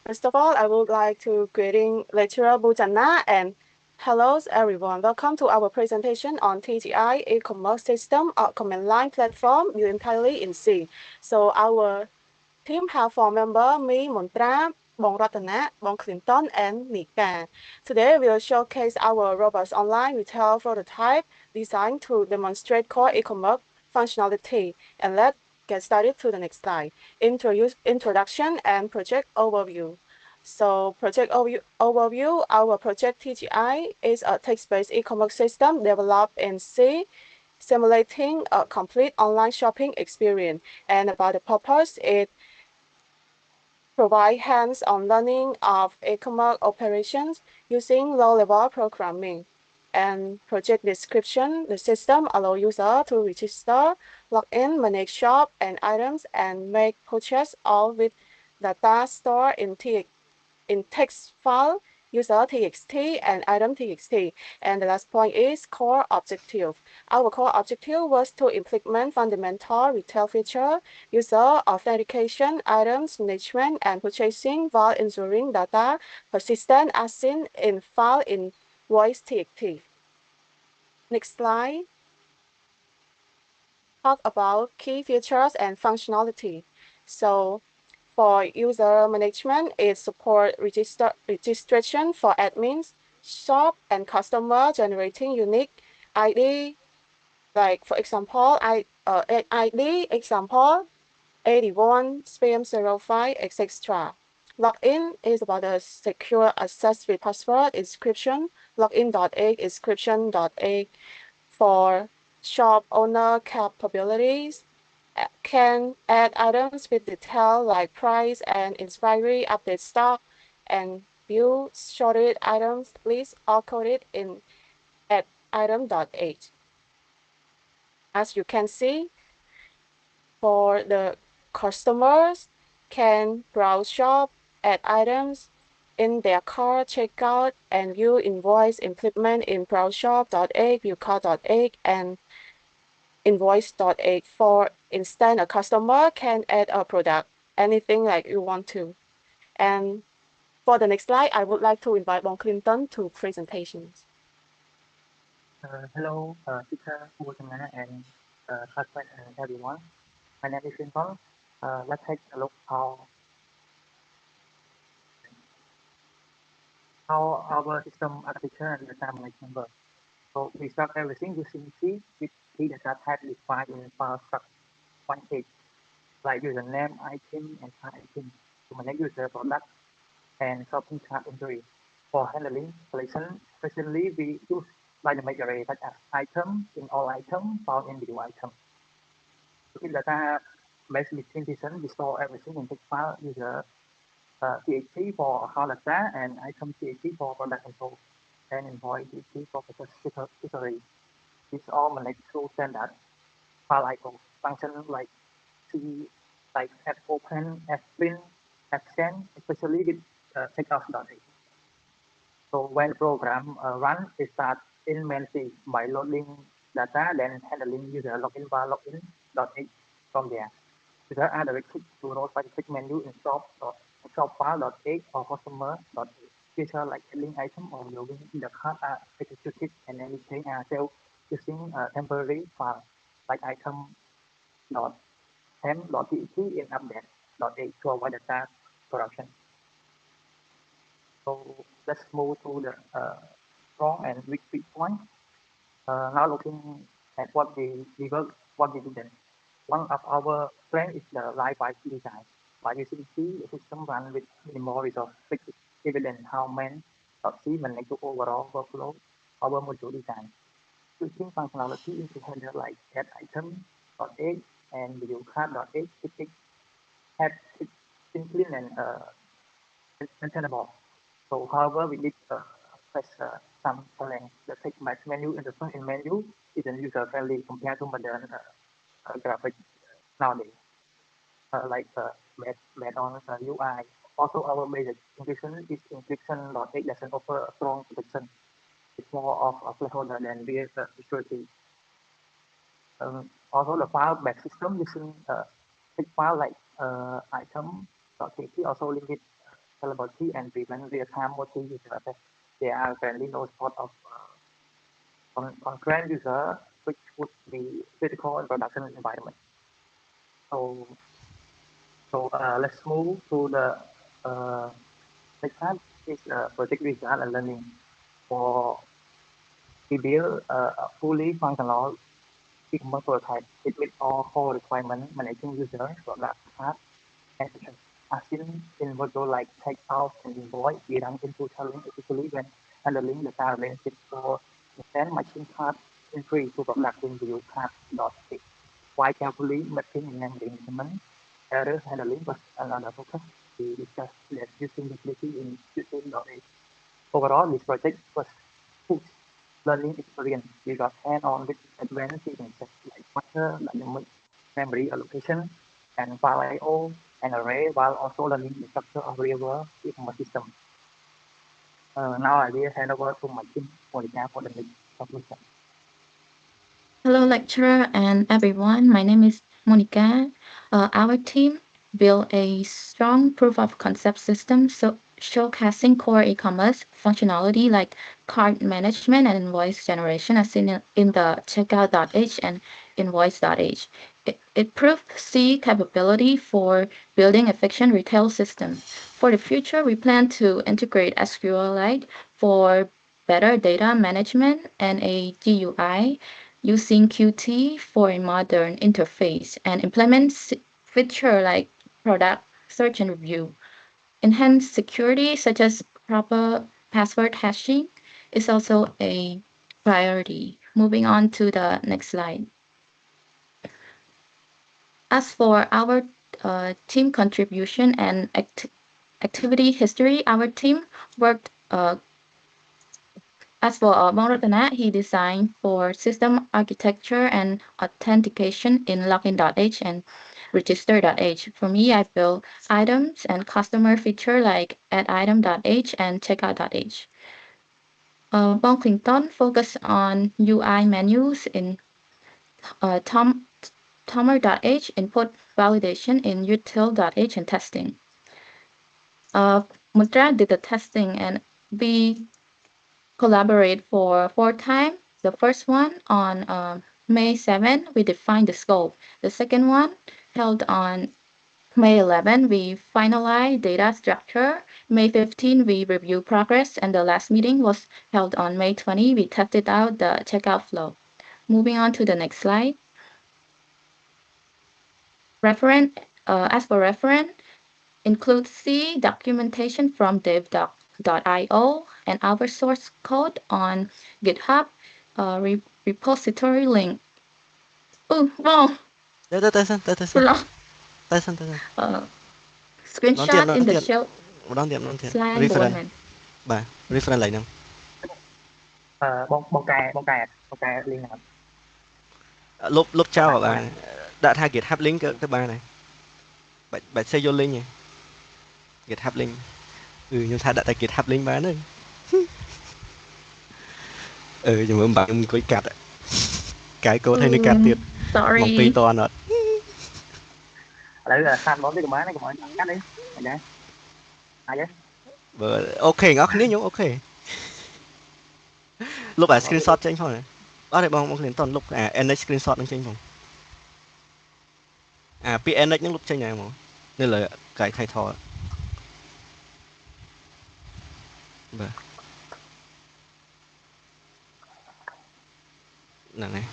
First of all, I would like to greeting lecturer Bujana and hello everyone. Welcome to our presentation on TGI e-commerce system or command line platform used entirely in C. So our team have four members, me, Montra, Bong Ratana, Bong Clinton, and Nika. Today we'll showcase our robust online retail prototype designed to demonstrate core e-commerce functionality. And let's get started to the next slide. Introduction and project overview. So project overview, our project TGI is a text-based e-commerce system developed in C, simulating a complete online shopping experience. And about the purpose, it provide hands-on learning of e-commerce operations using low-level programming. And project description, the system allows users to register, log in, manage shop and items, and make purchase all with data stored in text file, user txt and item txt. And the last point is core objective. Our core objective was to implement fundamental retail feature, user authentication, items management, and purchasing while ensuring data persistent as seen in file in voice txt. Next slide. Talk about key features and functionality. So for user management, it supports registration for admins, shop, and customer generating unique ID, like for example, ID example 81 spam05, etc. Login is about a secure access with password inscription, login.egg inscription.egg for shop owner capabilities can add items with detail like price and expiry, update stock, and view shorted items list all coded in at item.h. As you can see, for the customers can browse shop, add items in their cart, checkout, and view invoice implement in browse-shop.egg, viewcart.egg, and invoice.egg. For instance, a customer can add a product, anything like you want to. And for the next slide, I would like to invite Bon Clinton to presentations. Hello, teacher Bujana and classmate and everyone. My name is Clinton. Let's take a look how our system architecture and data management works. So we start everything using C with key data type defined in file struct 1H, like username, item, and card item to manage user product and shopping cart entry. For handling selection, especially we use dynamic array such as item in all item found in view item. In data base between decision, we store everything in text file user TXT for account data and item TXT for product info and invoice TXT for purchase history. This all managed through standard file icon function like C, like app open, app print, app scan, especially with checkout.h. So when program run, it starts in main C by loading data, then handling user login bar login.h from there. User are directed to no specific menu in shop file.h or customer.h. Feature like adding item or viewing in the cart are executed and anything are saved using a temporary file like item.temp.txt in update.h to avoid data corruption. So let's move to the strong and weak point. Now looking at what we didn't. One of our strengths is the live by design. By using C, the system runs with minimal resource, which is evident how main.c manage to overall workflow our module design. Switching functionality into handle like add item.h and view card.h, it have it simply and maintainable. So however, we need press some challenge. The text match menu interface in menu isn't user friendly compared to modern graphic nowadays, like based on UI. Also, our basic encryption is encryption.h doesn't offer a strong protection. It's more of a placeholder than real security. Also, the file-based system using text file like item.txt also limit scalability and prevent real-time multi-user effect. They are currently no sort of concurrent user, which would be critical in production environment. Let's move to the next part is project design and learning. For we build a fully functional e-commerce prototype. It meets all core requirements managing user, product, task, and as in module like checkout and invoice, we run into challenge especially when handling the data relationship. For instance, matching card entry to product in view card.x. While carefully mapping and management, error handling was another focus. We discussed that using utility in Qt.x. Overall, this project was full learning experience. We got hands-on with advanced features like structure, dynamic memory allocation, and file I/O and array, while also learning the structure of real-world e-commerce system. Now I will hand over to my team for the next conclusion. Hello, lecturer and everyone. My name is Monica. Our team built a strong proof of concept system showcasing core e-commerce functionality like cart management and invoice generation as seen in the checkout.h and invoice.h. It proved C capability for building efficient retail system. For the future, we plan to integrate SQLite for better data management and a GUI using Qt for a modern interface and implement feature like product search and review. Enhanced security such as proper password hashing is also a priority. Moving on to the next slide. As for our team contribution and activity history, our team worked as for Bangratana, he designed for system architecture and authentication in login.h and register.h. For me, I built items and customer feature like add item.h and checkout.h. Bong Clinton focused on UI menus in Tomer.h, input validation in util.h, and testing. Mudra did the testing and we collaborate for 4 times. The first one on May 7, we defined the scope. The second one held on May 11, we finalized data structure. May 15, we review progress. And the last meeting was held on May 20, we tested out the checkout flow. Moving on to the next slide. As for reference, include C documentation from dev.io and our source code on GitHub repository link. Oh, wrong. Screenshot in the show slide reference បាទ reference ឡើយហ្នឹង បងកែ link ហ្នឹង លុបចោលបានដាក់ថា GitHub link ទៅបានហើយបាច់សេយក link ទេ GitHub link ខ្ញុំថាដាក់តែ GitHub link បានហើយខ្ញុំមិនបាក់ខ្ញុំអង្គុយកាត់កាយកូដហើយនឹងកាត់ទៀត sorry មកពីតអត់ ឥឡូវសានបងទៅកុំបានទេកុំឲ្យកាត់ទេអញ្ចឹងអាចទេបើអូខេអ្នកគ្នាខ្ញុំអូខេលុបអា screenshot ចេញផងអត់ទេបងគ្នាមិនតន់លុបអា NH screenshot នឹងចេញផងពី NH នឹងលុបចេញហើយហ្មងនៅលើកែ title បាទហ្នឹងហើយ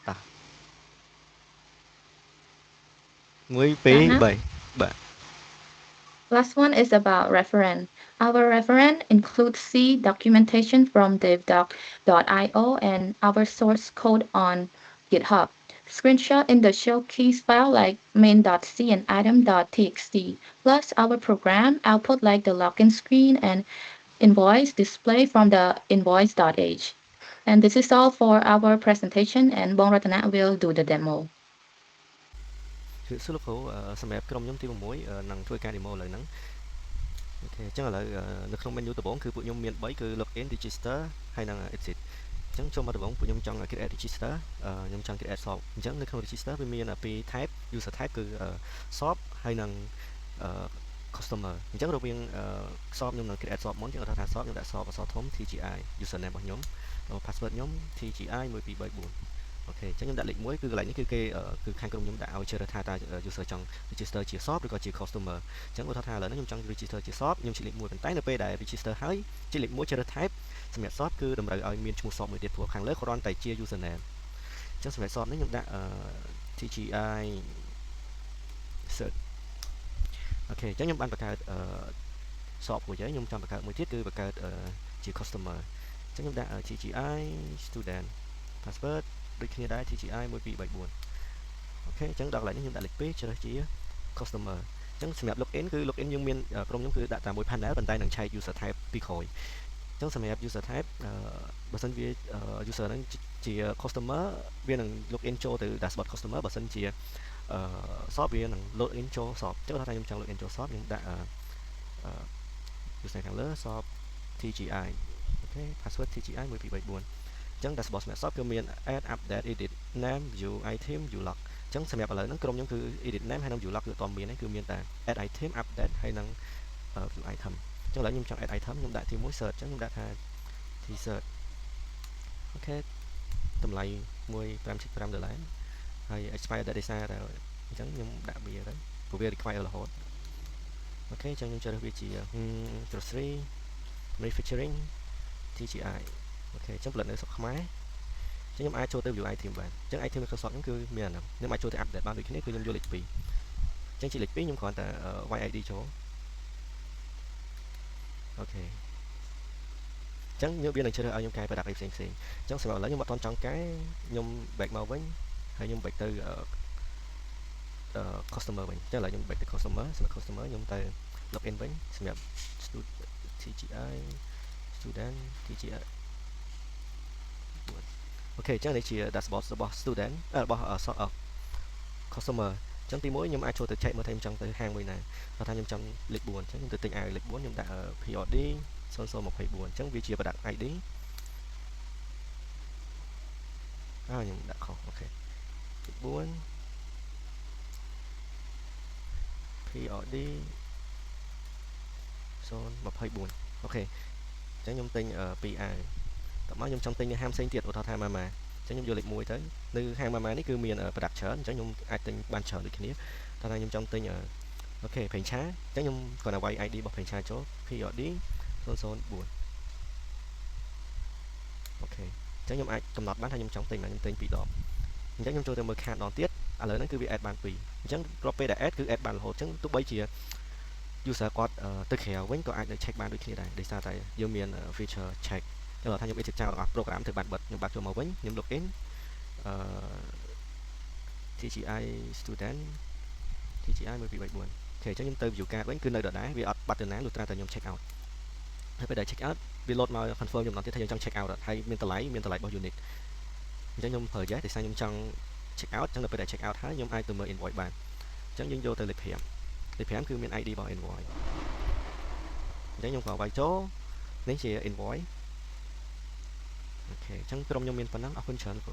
តោះ1 2 3បាទ Last one is about reference. Our reference includes C documentation from dev.io and our source code on GitHub. Screenshot in the show keys file like main.c and item.txt. Plus our program output like the login screen and invoice display from the invoice.h. And this is all for our presentation and Bong Ratana will do the demo. សួរលោកគ្រូសម្រាប់ក្រុមខ្ញុំទី6នឹងធ្វើការ demo ឥឡូវហ្នឹងអូខេអញ្ចឹងឥឡូវនៅក្នុង menu ដំបូងគឺពួកខ្ញុំមាន3គឺ login register ហើយនឹង exit អញ្ចឹងចូលមកដំបូងពួកខ្ញុំចង់ create register ខ្ញុំចង់ create shop អញ្ចឹងនៅក្នុង register វាមានពីរ type user type គឺ shop ហើយនឹង customer អញ្ចឹងរវាងសបខ្ញុំនឹង create សបមុនអញ្ចឹងគាត់ថាសបខ្ញុំដាក់សបអក្សរធំ TGI username របស់ខ្ញុំ password ខ្ញុំ TGI 1234អូខេអញ្ចឹងខ្ញុំដាក់លេខ1គឺកន្លែងនេះគឺគេគឺខាងក្រុមខ្ញុំដាក់ឲ្យជ្រើសរើសថាតើ user ចង់ register ជាសបឬក៏ជា customer អញ្ចឹងគាត់ថាឥឡូវនេះខ្ញុំចង់ register ជាសបខ្ញុំចុចលេខ1ប៉ុន្តែនៅពេលដែល register ហើយចុចលេខ1ជ្រើសរើស type សម្រាប់សបគឺតម្រូវឲ្យមានឈ្មោះសបមួយទៀតព្រោះខាងលើគ្រាន់តែជា username អញ្ចឹងសម្រាប់សបនេះខ្ញុំដាក់TGI search អូខេអញ្ចឹងខ្ញុំបានបង្កើតសបមួយហើយខ្ញុំចង់បង្កើតមួយទៀតគឺបង្កើតជា customer អញ្ចឹងខ្ញុំដាក់ TGI student password ដូចគ្នាដែរ TGI 1234អូខេអញ្ចឹងដល់កន្លែងនេះខ្ញុំដាក់លេខ2ជ្រើសជា customer អញ្ចឹងសម្រាប់ login គឺ login យើងមានក្រុមខ្ញុំគឺដាក់តែមួយ panel ប៉ុន្តែនឹងឆែក user type ពីក្រោយអញ្ចឹងសម្រាប់ user type បើសិនវា user ហ្នឹងជា customer វានឹង login ចូលទៅ dashboard customer បើសិនជាសបវានឹង login ចូលសបអញ្ចឹងថាខ្ញុំចង់ login ចូលសបខ្ញុំដាក់user ខាងលើសប TGI អូខេ password TGI 1234អញ្ចឹង dashboard សម្រាប់សបគឺមាន add update edit name view item view log អញ្ចឹងសម្រាប់ឥឡូវហ្នឹងក្រុមខ្ញុំគឺ edit name ហើយនឹង view log គឺអត់មានទេគឺមានតែ add item update ហើយនឹង view item អញ្ចឹងឥឡូវខ្ញុំចង់ add item ខ្ញុំដាក់ទី1 search អញ្ចឹងខ្ញុំដាក់ថា t-shirt អូខេតម្លៃ$15.5 ហើយ expire date ដោយសារតែអញ្ចឹងខ្ញុំដាក់វាទៅព្រោះវា require រហូតអូខេអញ្ចឹងខ្ញុំជ្រើសវាជា grocery manufacturing TGI អូខេអញ្ចឹងផលិតនៅស្រុកខ្មែរអញ្ចឹងខ្ញុំអាចចូលទៅ view item បានអញ្ចឹង item នៅក្នុងស្រុកខ្ញុំគឺមានអាហ្នឹងខ្ញុំអាចចូលទៅ update បានដូចគ្នាគឺខ្ញុំយកលេខ2អញ្ចឹងជាលេខ2ខ្ញុំគ្រាន់តែ YID ចូលអូខេអញ្ចឹងវានឹងជ្រើសឲ្យខ្ញុំកែប្រដាប់អីផ្សេងៗអញ្ចឹងសម្រាប់ឥឡូវខ្ញុំអត់ទាន់ចង់កែខ្ញុំ back មកវិញហើយខ្ញុំ back ទៅcustomer វិញអញ្ចឹងឥឡូវខ្ញុំ back ទៅ customer សម្រាប់ customer ខ្ញុំទៅ login វិញសម្រាប់ TGI student TGI អូខេអញ្ចឹងនេះជា dashboard របស់ student របស់ customer អញ្ចឹងទី1ខ្ញុំអាចចូលទៅ check មើលថាខ្ញុំចង់ទៅហាងមួយណាគាត់ថាខ្ញុំចង់លេខ4អញ្ចឹងខ្ញុំទៅទិញអាវលេខ4ខ្ញុំដាក់ POD 0024អញ្ចឹងវាជា product ID ខ្ញុំដាក់ខុសអូខេលេខ4 POD 024អូខេអញ្ចឹងខ្ញុំទិញ2អាវតោះមកខ្ញុំចង់ទិញនៅហាងផ្សេងទៀតឧទាហរណ៍ថាម៉ាម៉ាអញ្ចឹងខ្ញុំយកលេខ1ទៅនៅហាងម៉ាម៉ានេះគឺមាន product ច្រើនអញ្ចឹងខ្ញុំអាចទិញបានច្រើនដូចគ្នាតែថាខ្ញុំចង់ទិញអូខេប្រេងឆាអញ្ចឹងខ្ញុំគ្រាន់តែវាយ ID របស់ប្រេងឆាចូល POD 004អូខេអញ្ចឹងខ្ញុំអាចកំណត់បានថាខ្ញុំចង់ទិញណាខ្ញុំទិញ2ដបអញ្ចឹងខ្ញុំចូលទៅមើល card ដងទៀតឥឡូវហ្នឹងគឺវា add បាន2អញ្ចឹងរាល់ពេលដែល add គឺ add បានរហូតអញ្ចឹងទោះបីជា user គាត់ទៅក្រៅវិញក៏អាចនឹង check បានដូចគ្នាដែរដោយសារតែយើងមាន feature check ចឹងថាខ្ញុំ exit ចោលទាំងអស់ program ត្រូវបានបិទខ្ញុំបាក់ចូលមកវិញខ្ញុំ login TGI student TGI 1234អូខេអញ្ចឹងខ្ញុំទៅ view card វិញគឺនៅដដែលវាអត់បាត់ទៅណាលុះត្រាតែខ្ញុំ check out ហើយពេលដែល check out វា load មក confirm ខ្ញុំដល់ទៀតថាខ្ញុំចង់ check out ហើយមានតម្លៃរបស់ unit អញ្ចឹងខ្ញុំប្រើ yes ដោយសារខ្ញុំចង់ check out អញ្ចឹងដល់ពេលដែល check out ហើយខ្ញុំអាចទៅមើល invoice បានអញ្ចឹងយើងយកទៅលេខ5លេខ5គឺមាន ID របស់ invoice អញ្ចឹងខ្ញុំក៏វាយចូលនេះជា invoice អូខេអញ្ចឹងក្រុមខ្ញុំមានប៉ុណ្ណឹងអរគុណច្រើនគ្រូ